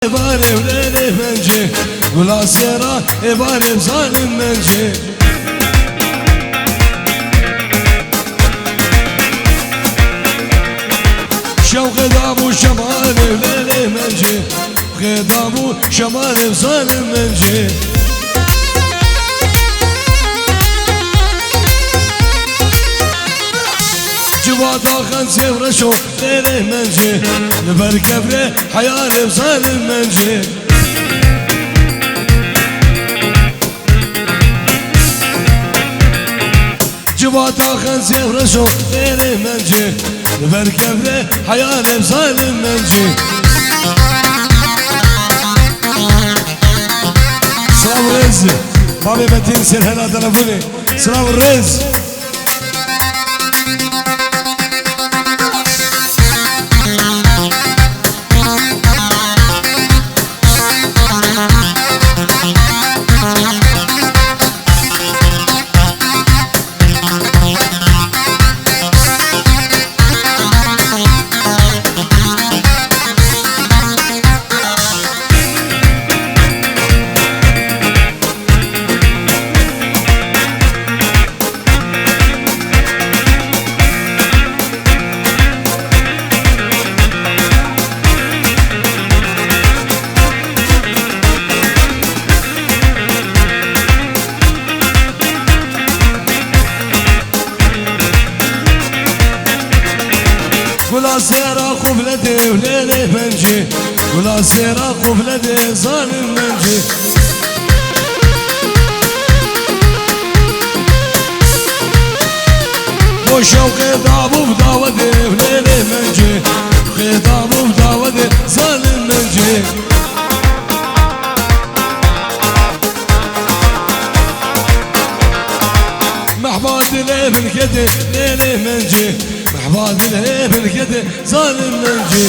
Ebarem lele bence Gula sera ebarem zalim bence Şevkeda bu şemalem lele bence Şevkeda bu şemalem zalim bence Civat akan sevre şok lele bence Neber kebre hayalim zalim bence Civat akan sevre şok lele bence Neber kebre hayalim zalim bence Sınav rez Babi Metin Serhela telefonu Sınav rez Gula sera kuflede lele bence Gula sera kuflede zalim bence Bu şevkeda bu davade lele bence Şevkeda bu davade zalim bence محباد الابن كده ليلي منجي محباد الابن كده ظالم منجي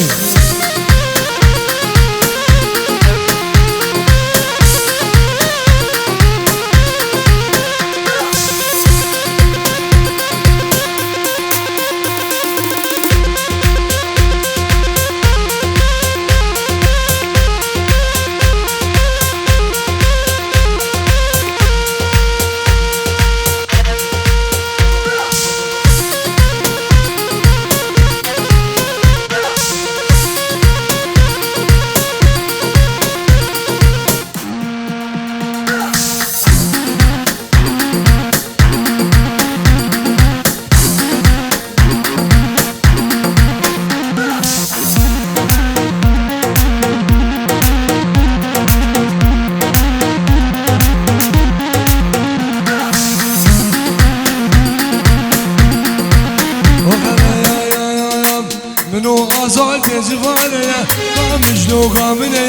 منو آزاد زفانه قامجلو قامنه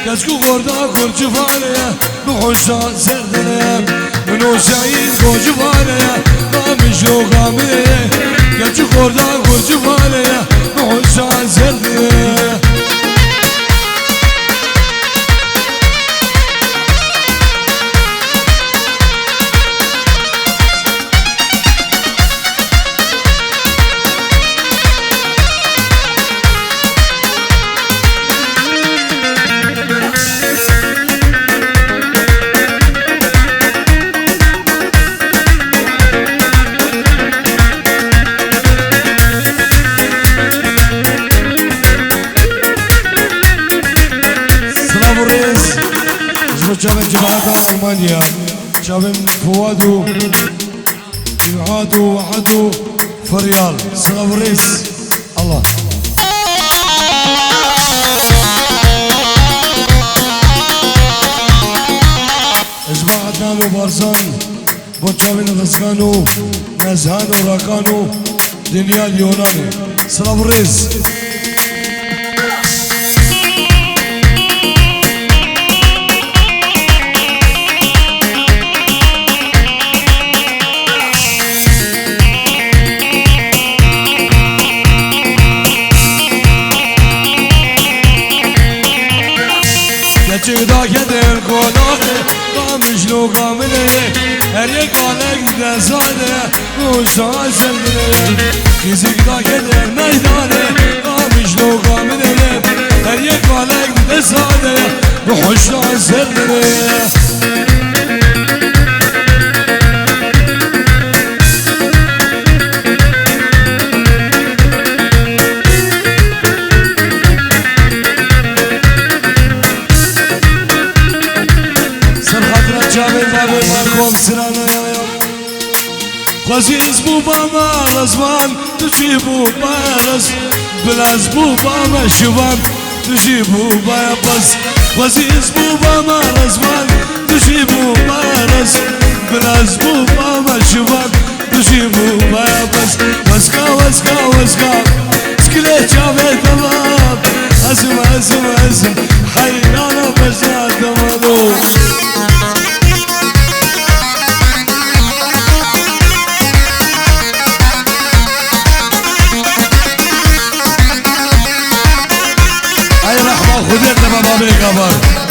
كسكو غردا كل جفانه بخشان سردنه منو سعيد كل جفانه قامجلو قامنه كسكو غردا كل جفانه بخشان سردنه شابن جماعة ألمانيا شابن فوادو يعادو وعدو فريال سلافريس الله إجماعتنا وبارزان بوشابن غزغانو نزهان وراكانو دنيا اليوناني سلافريس Çıkta keder konağı Kamışlı kamine Her yekalek de zade Kuştan sendire Kizikta keder meydane Kamışlı kamine هر یک مالک ده ساده بحشت عزرنه خوزیز بو با ما رزوان تجيبو بارز بلاز بو با ما شوان تجيبو بابز خوزیز بو با ما رزوان تجيبو بارز بلاز بو با ما شوان تجيبو بابز وزقا وزقا وزقا سكلي جابي تمام ازم ازم ازم حيرانا بجنا تمامو خودت بابا بگابر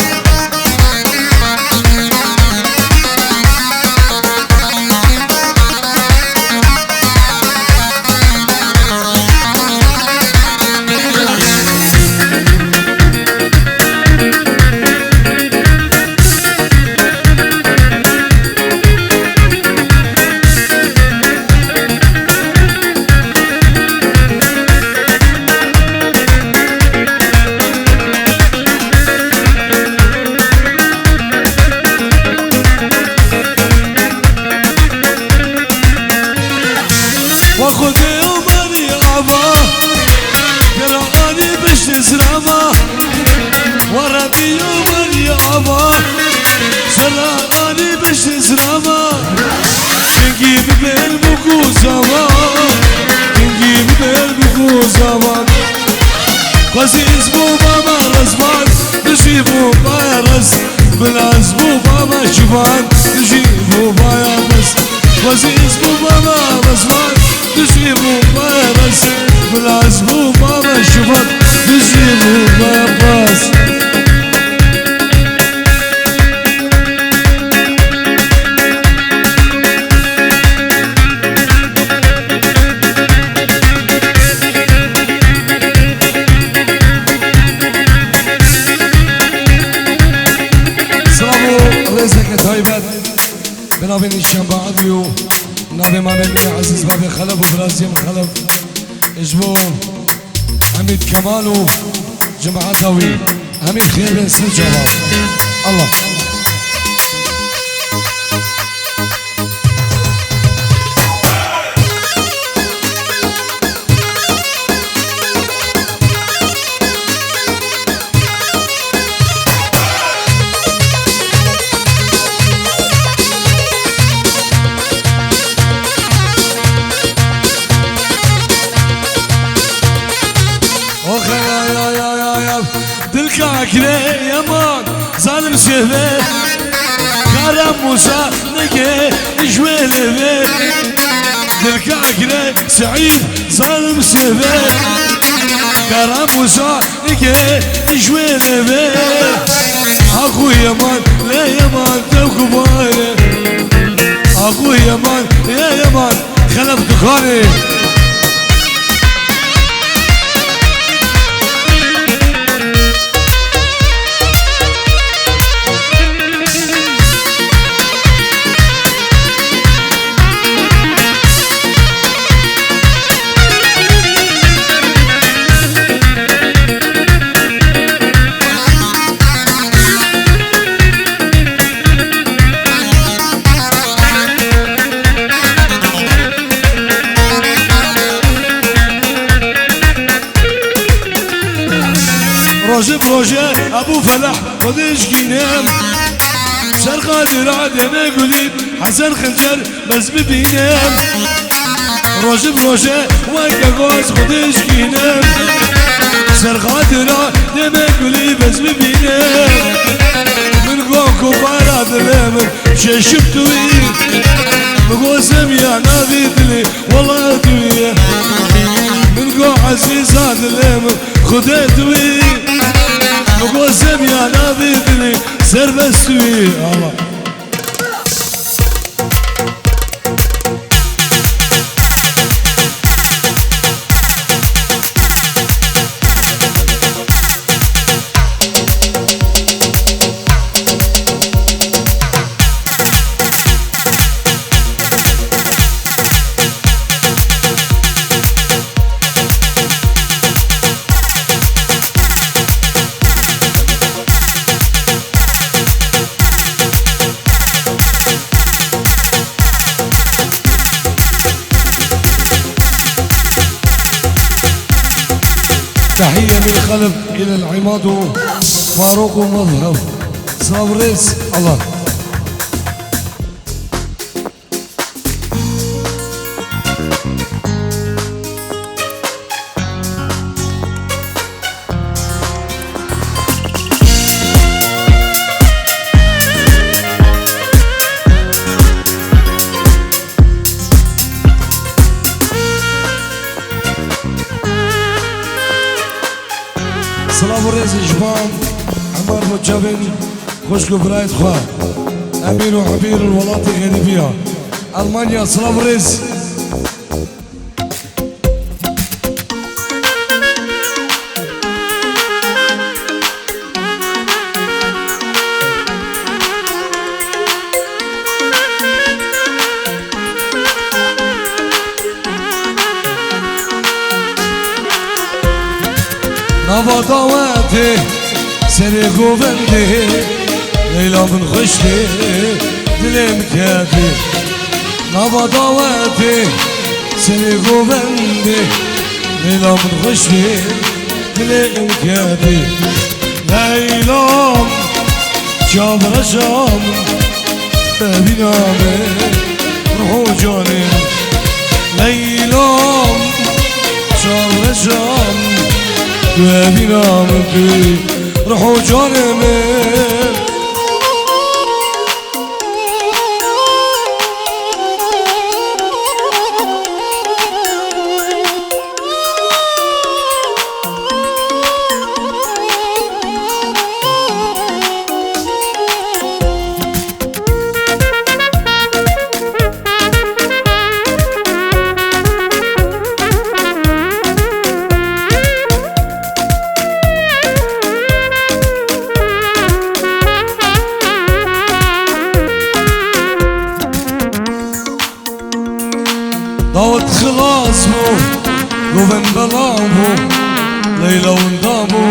خوزیز بو بابا رزوان تجيبو بارز بلاز بو بابا شوان تجيبو بابز خوزیز بو بابا رزوان تجيبو بارز بلاز بو بابا شوان تجيبو بابز بنابي نشان بعضيو نابي ما بني عزيز بابي خلف وبرازيم خلف اجبو حميد كمالو جماعة ذوي حميد خير بن سر جواب الله كاكري يمان ظالم سيفي كرم موسى نكي جويلي بي دلكاكري سعيد ظالم سيفي كرم موسى نكي جويلي بي اخو يمان لا يمان توكباري اخو يمان يا يمان خلف دخاني روجه بروجه ابو فلح خدش جينام سر قادر عدم قديد حسن خنجر بس ببينام روجه بروجه وانك غوز خدش جينام سر قادر عدم قديد بس ببينام من قوكو باراد لمن ششبتوي بقوسم يا نبي دلي والله دويه من قو عزيزات لمن خدتوي بقوسم يا نبي دلي سر بستوي الله إلى العماد فاروق مظهر صابريس الله. سلام الرئيس الجبان عمار بوجابن خوشكو برايت خواه امير وحبير الولاط الغربية المانيا. سلام الرئيس نوا داوته سری گوونده لیلا من خوشته دلم کردی. نوا داوته سری گوونده لیلا من خوشته دلم کردی. لیلام جابر شام ببینامه روح جانم. لیلام جابر شام ببینم توی روح و جانمه. داوت خلاص بو گوون بلا بو لیلا وندا بو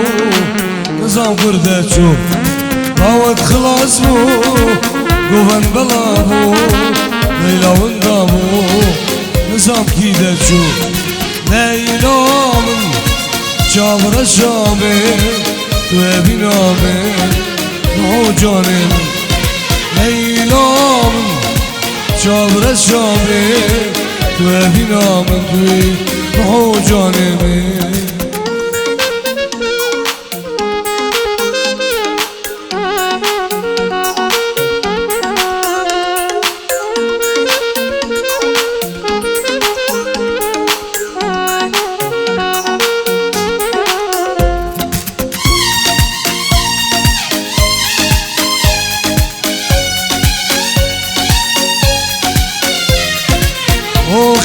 نظام کرده چو. داوت خلاص بو گوون بلا بو لیلا وندا بو نظام کیده چو. لیلا من جابر شامه تو بینامه روح جانم. لیلا من جابر شامه تو بینام توی روح جانمه.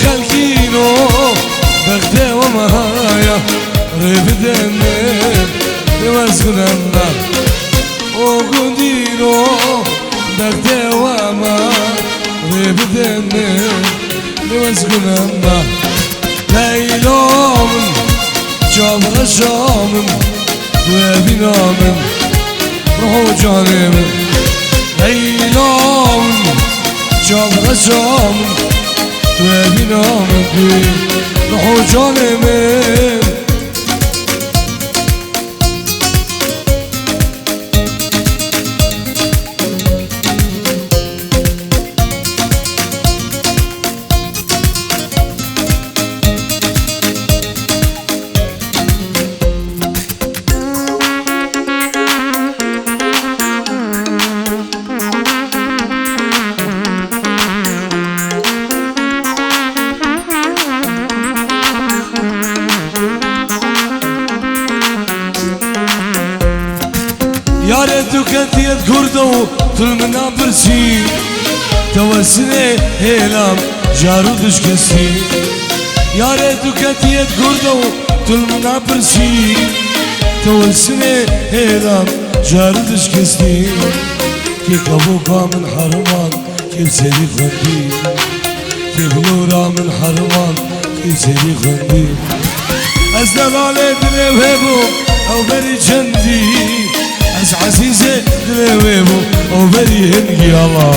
خلقينو بغدي ومهايا ريب دمر يوزغنا وقندينو بغدي وما ريب دمر يوزغنا. ليلام جابر شام وبنام روح جانم. ليلام جابر شام وبینام توی روح جانمه. ياري دوكتيت كردو طول منا برسي توسني هيلام جارو دشكسي. ياري دوكتيت كردو طول منا برسي توسني هيلام جارو دشكسي. كي كابوكا من حرمان كي سيري خندي كي بلورا من حرمان كي سيري خندي. أزدلالي دلوهبو أو بري جندي از عزیزه دلویبو او بری هنگی الله.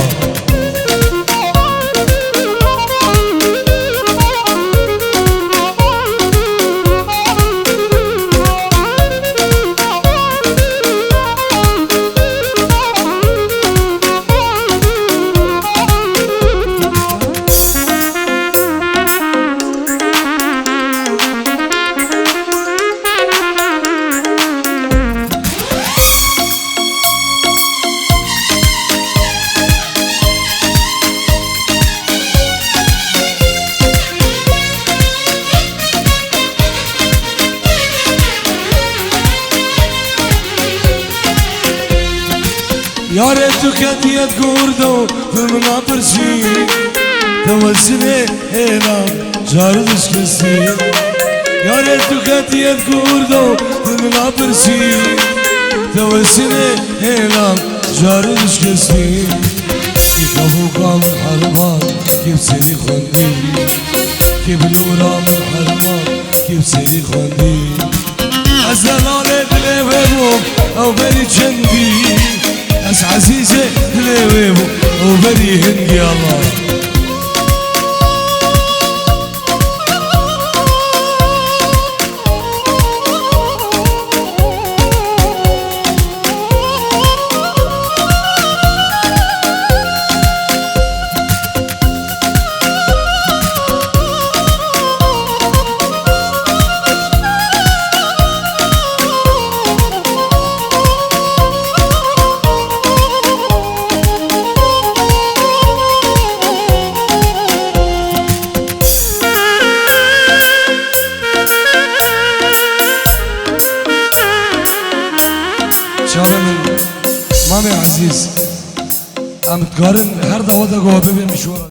يا ريتك هديت قردو ثمنا برسي توسني هنا جاردش كسي يا ريتك هديت قردو ثمنا برسي توسني هنا جاردش كسي كيف ابوك من حرمان كيف سيري خوندي كيف الورا من حرمان كيف سيري خوندي أزلالي دلي ويبوك أو بري جندي أس عزيزي دلي ويبوك أو بري هندي الله شابن مامي عزيز أم تقارن هر دوا دا قوة ببين مشوار